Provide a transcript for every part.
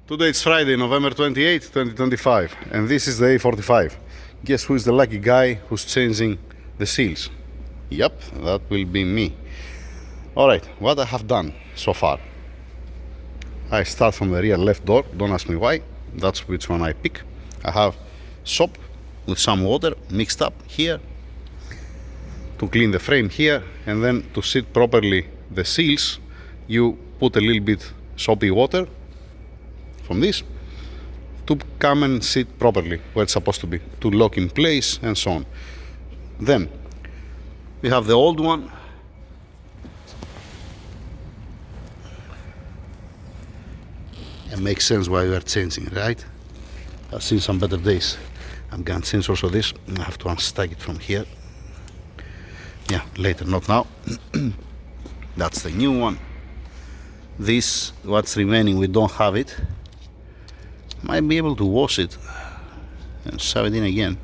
Today it's Friday, November 28, 2025, and this is the A45. Guess who is the lucky guy who's changing the seals? Yep, that will be me. Alright, what I have done so far. I start from the rear left door, don't ask me why, that's which one I pick. I have soap with some water mixed up here to clean the frame here, and then to sit properly the seals, you put a little bit soapy water from this to come and sit properly where it's supposed to be, to lock in place and so on. Then we have the old one. It makes sense why we are changing, right? I've seen some better days. I'm gonna change also this. I have to unstack it from here. Yeah, later, not now. That's the new one. This, what's remaining, we don't have it. Might be able to wash it and shove it in again.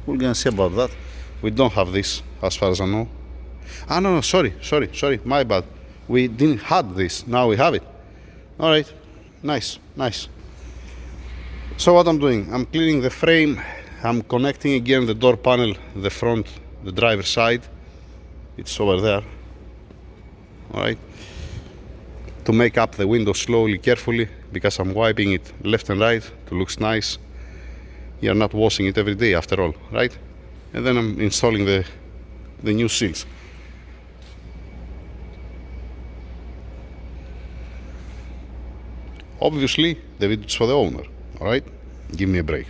We're gonna see about that. We don't have this as far as I know. Ah, no, sorry, my bad. We didn't have this, now we have it. All right, nice. So what I'm doing, I'm cleaning the frame. I'm connecting again the door panel, the front, the driver's side. It's over there. All right. To make up the window slowly, carefully, because I'm wiping it left and right to look nice. You're not washing it every day after all, right? And then I'm installing the new seals. Obviously, the video is for the owner, all right? Give me a break.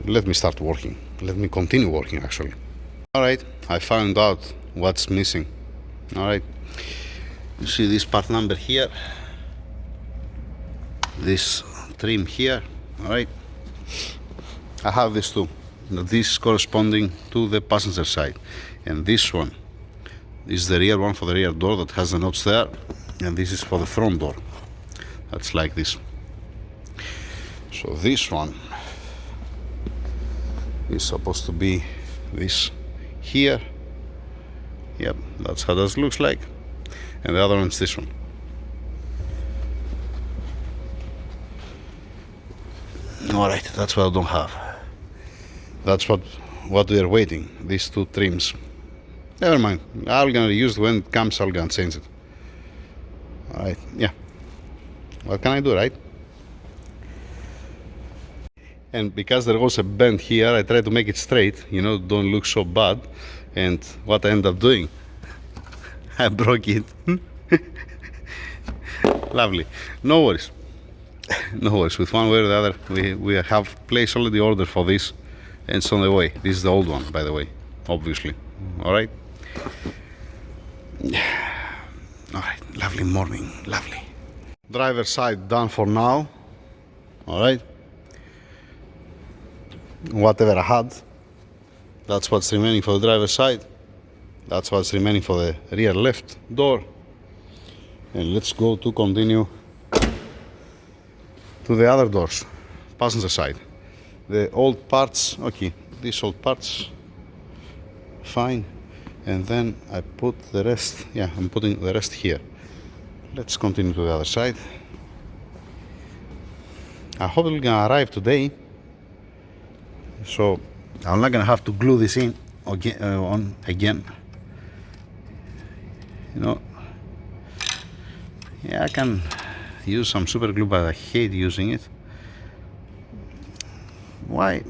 Let me start working. Let me continue working, actually. All right, I found out what's missing, all right? You see this part number here, this trim here, all right? I have this too. This corresponding to the passenger side, and this one is the rear one for the rear door that has the notch there, and this is for the front door. That's like this. So this one is supposed to be this here. Yep, that's how this looks like. And the other one is this one. Alright, that's what I don't have. That's what we are waiting, these two trims. Never mind, I'm gonna use it when it comes, I'm gonna change it. Alright, yeah. What can I do, right? And because there was a bend here, I tried to make it straight, you know, don't look so bad. And what I ended up doing, I broke it. Lovely. No worries. No worries. With one way or the other, we have placed already order for this, and it's on the way. This is the old one, by the way, obviously. All right. All right. Lovely morning. Lovely. Driver side done for now. All right. Whatever I had, that's what's remaining for the driver's side. That's what's remaining for the rear left door. And let's go to continue to the other doors, passenger side. The old parts, okay, these old parts, fine. And then I put the rest, yeah, I'm putting the rest here. Let's continue to the other side. I hope it's gonna arrive today. So I'm not gonna have to glue this in on again. You know, yeah, I can use some super glue, but I hate using it. Why?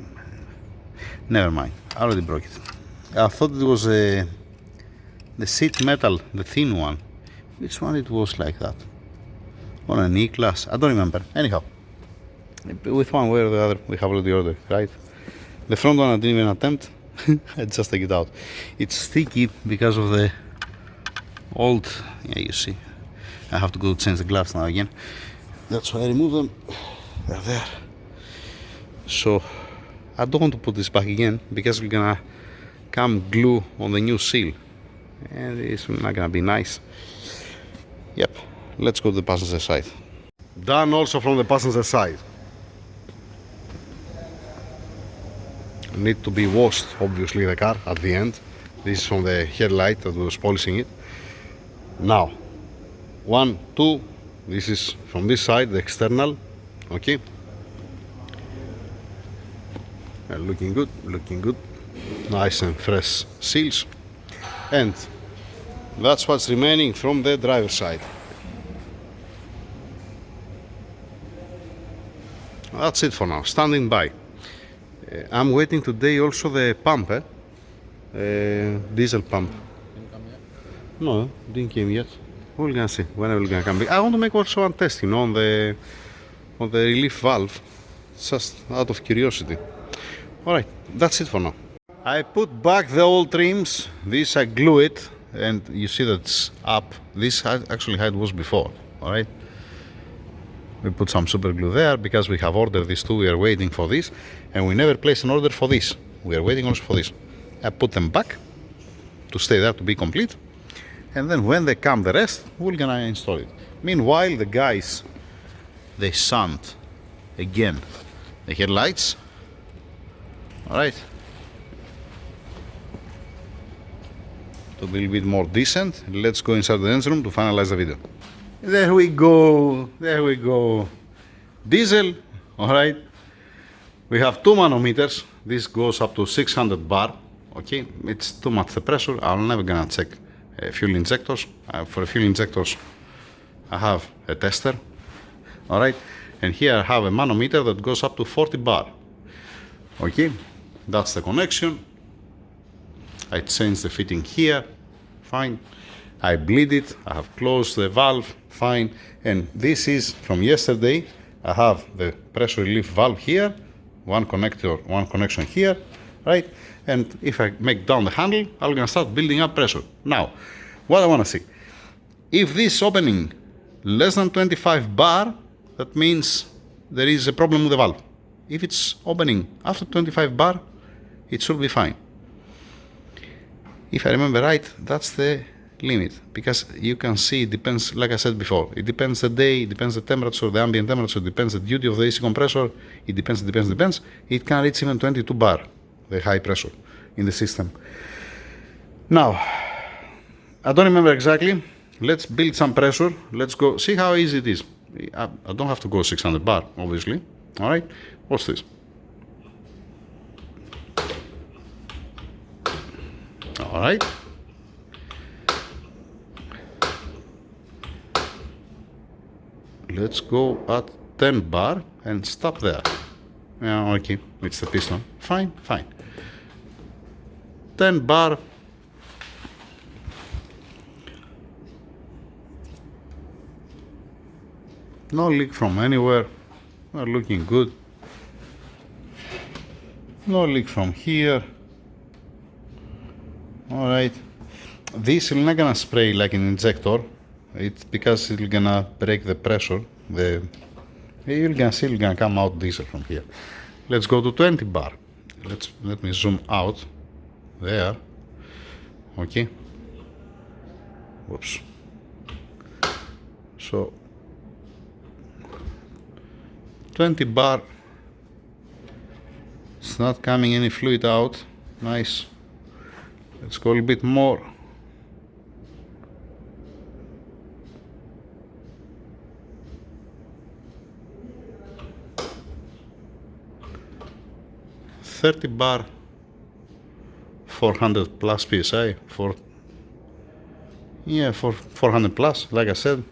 Never mind, I already broke it. I thought it was the seat metal, the thin one. Which one it was like that? On an E-Class, I don't remember. Anyhow, with one way or the other, we have already ordered, right? The front one I didn't even attempt. I just take it out. It's sticky because of the old, yeah, you see. I have to go change the gloves now again. That's why I remove them. They're there. So I don't want to put this back again because we're gonna come glue on the new seal, and it's not gonna be nice. Yep, let's go to the passenger side. Done also from the passenger side. Need to be washed, obviously, the car at the end. This is from the headlight that was polishing it. Now, 1, 2, this is from this side, the external, Okay, looking good, looking good, nice and fresh seals, and that's what's remaining from the driver's side. That's it for now, standing by. I'm waiting today also the pump, diesel pump. Didn't come yet? No, didn't came yet. We're gonna see when we're gonna come back. I want to make also one test, you know, on the relief valve, just out of curiosity. All right, that's it for now. I put back the old trims. This I glue it, and you see that it's up. This actually how it was before. All right. We put some super glue there because we have ordered these two. We are waiting for this, and we never placed an order for this. We are waiting also for this. I put them back to stay there to be complete, and then when they come, the rest we're gonna install it. Meanwhile, the guys they sand again the headlights. All right, to be a little bit more decent. Let's go inside the engine room to finalize the video. There we go, there we go. Diesel, all right. We have two manometers. This goes up to 600 bar. Okay, it's too much the pressure. I'm never gonna check fuel injectors. For fuel injectors, I have a tester. All right, and here I have a manometer that goes up to 40 bar. Okay, that's the connection. I changed the fitting here, fine. I bleed it, I have closed the valve, fine. And this is from yesterday. I have the pressure relief valve here, one connector, one connection here, right? And if I make down the handle, I'm gonna start building up pressure. Now, what I wanna see, if this opening less than 25 bar, that means there is a problem with the valve. If it's opening after 25 bar, it should be fine. If I remember right, that's the limit, because you can see it depends, like I said before, it depends the day, it depends the temperature, the ambient temperature, it depends the duty of the AC compressor, it depends. It can reach even 22 bar, the high pressure in the system. Now, I don't remember exactly. Let's build some pressure. Let's go see how easy it is. I don't have to go 600 bar, obviously. All right, what's this? All right. Let's go at 10 bar and stop there. Yeah, okay, it's the piston. Fine, fine. 10 bar. No leak from anywhere. We're looking good. No leak from here. All right. This is not gonna spray like an injector. It's because it's gonna break the pressure. You're gonna see it's gonna come out diesel from here. Let's go to 20 bar. Let me zoom out there. Okay. Whoops. So 20 bar. It's not coming any fluid out. Nice. Let's go a little bit more. $30 bar, 400 plus psi, for 400 plus. Like I said,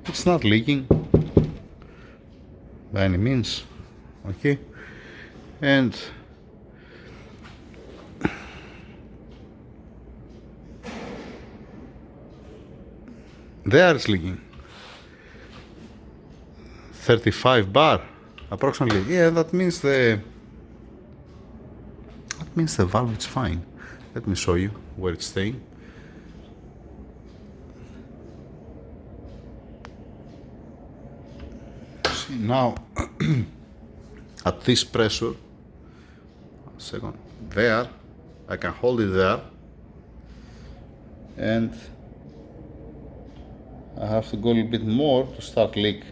it's not leaking by any means. Okay, and there it's leaking. 35 bar approximately. Yeah, that means the valve is fine. Let me show you where it's staying. See now at this pressure, second, there, I can hold it there, and I have to go a little bit more to start leak.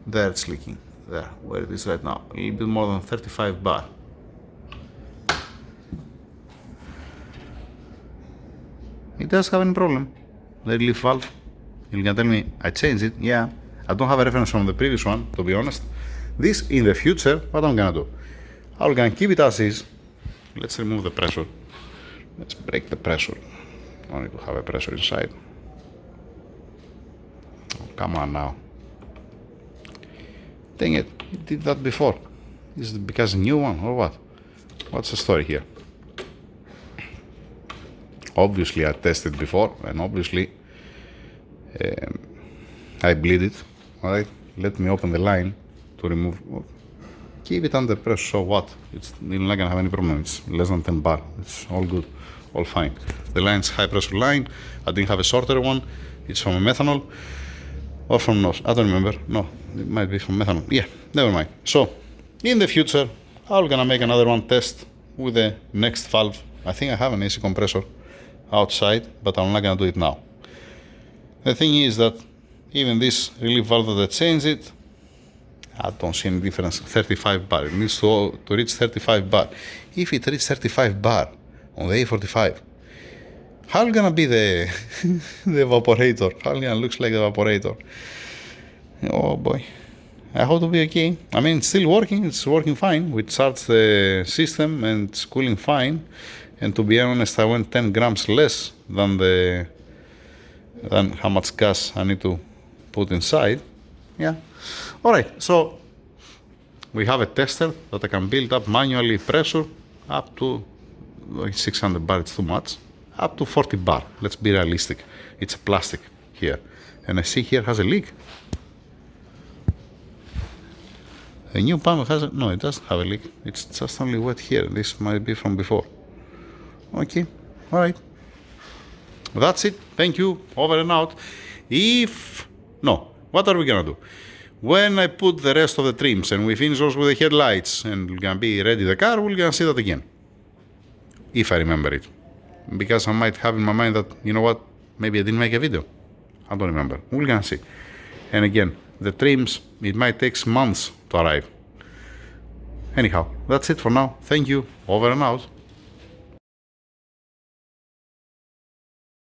There it's leaking, there, where it is right now, a little bit more than 35 bar. It does have any problem, the relief valve. You can tell me, I changed it, yeah, I don't have a reference from the previous one, to be honest. This in the future, what I'm gonna do? I'm gonna keep it as is. Let's remove the pressure. Let's break the pressure. I need to have a pressure inside. Oh, come on now. Dang it, you did that before. Is it because a new one or what? What's the story here? Obviously I tested before and obviously I bleed it. Alright, let me open the line to remove. Keep it under pressure, so what? You're not gonna have any problem. It's less than 10 bar. It's all good, all fine. The line's high pressure line. I didn't have a shorter one. It's from a methanol or from NOS. I don't remember. No, it might be from methanol. Yeah, never mind. So, in the future, I'm gonna make another one test with the next valve. I think I have an AC compressor outside, but I'm not gonna do it now. The thing is that even this relief valve that I changed it, I don't see any difference. 35 bar. It needs to reach 35 bar. If it reaches 35 bar on the A45, how gonna be the the evaporator? How gonna looks like the evaporator? Oh boy. I hope to be okay. I mean, it's still working. It's working fine. We charged the system and it's cooling fine. And to be honest, I went 10 grams less than how much gas I need to put inside. Yeah. All right. So we have a tester that I can build up manually pressure up to 600 bar. It's too much. Up to 40 bar. Let's be realistic. It's a plastic here, and I see here has a leak. A new panel has no, it doesn't have a leak. It's just only wet here. This might be from before. Okay, all right. That's it. Thank you. Over and out. What are we gonna do? When I put the rest of the trims and we finish also with the headlights and we're gonna be ready the car, we're gonna see that again. If I remember it. Because I might have in my mind that, you know what, maybe I didn't make a video. I don't remember. We're gonna see. And again, the trims, it might take months to arrive. Anyhow, that's it for now. Thank you. Over and out.